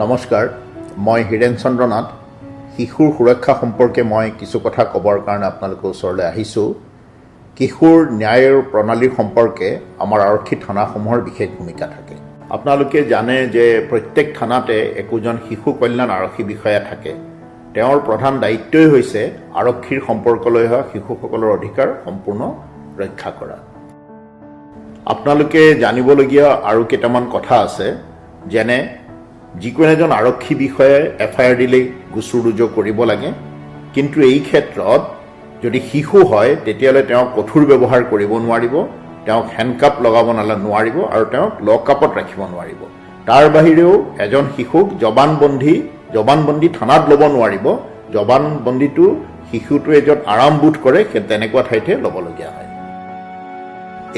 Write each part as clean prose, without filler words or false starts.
নমস্কাৰ, মই হীৰেন চন্দ্ৰ নাথ। শিশুৰ সুৰক্ষা সম্পৰ্কে মই কিছু কথা ক'বৰ কাৰণে আপোনালোকৰ ওচৰলৈ আহিছোঁ। কিশোৰ ন্যায়ৰ প্ৰণালীৰ সম্পৰ্কে আমাৰ আৰক্ষী থানাসমূহৰ বিশেষ ভূমিকা থাকে। আপোনালোকে জানে যে প্ৰত্যেক থানাতে একোজন শিশু কল্যাণ আৰক্ষী বিষয়া থাকে। তেওঁৰ প্ৰধান দায়িত্বই হৈছে আৰক্ষীৰ সম্পৰ্কলৈ হোৱা শিশুসকলৰ অধিকাৰ সম্পূৰ্ণ ৰক্ষা কৰা। আপোনালোকে জানিবলগীয়া আৰু কেইটামান কথা আছে, যেনে যিকোনো এজন আৰক্ষী বিষয়াই FIR দিলেই গোচৰ ৰুজু কৰিব লাগে, কিন্তু এই ক্ষেত্ৰত যদি শিশু হয় তেতিয়াহ'লে তেওঁক কঠোৰ ব্যৱহাৰ কৰিব নোৱাৰিব, তেওঁক হেণ্ডকাপ লগাব নোৱাৰিব আৰু তেওঁক লকআপত ৰাখিব নোৱাৰিব। তাৰ বাহিৰেও এজন শিশুক জবানবন্দী থানাত ল'ব নোৱাৰিব। জবানবন্দীটো শিশুটোৱে য'ত আৰামবোধ কৰে সেই তেনেকুৱা ঠাইতে ল'বলগীয়া হয়।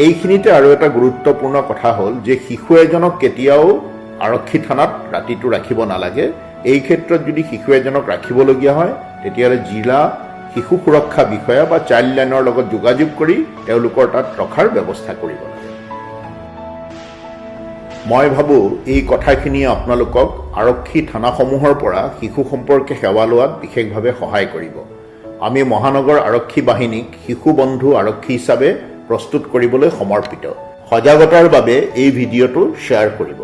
এইখিনিতে আৰু এটা গুৰুত্বপূৰ্ণ কথা হ'ল যে শিশু এজনক কেতিয়াও আৰক্ষী থানাত ৰাতিটো ৰাখিব নালাগে। এই ক্ষেত্ৰত যদি শিশু এজনক ৰাখিবলগীয়া হয় তেতিয়াহ'লে জিলা শিশু সুৰক্ষা বিষয়া বা চাইল্ড লাইনৰ লগত যোগাযোগ কৰি তেওঁলোকৰ তাত ৰখাৰ ব্যৱস্থা কৰিব লাগে। মই ভাবোঁ এই কথাখিনিয়ে আপোনালোকক আৰক্ষী থানাসমূহৰ পৰা শিশু সম্পৰ্কে সেৱা লোৱাত বিশেষভাৱে সহায় কৰিব। আমি মহানগৰ আৰক্ষী বাহিনীক শিশু বন্ধু আৰক্ষী হিচাপে প্ৰস্তুত কৰিবলৈ সমৰ্পিত। সজাগতাৰ বাবে এই ভিডিঅ'টো শ্বেয়াৰ কৰিব।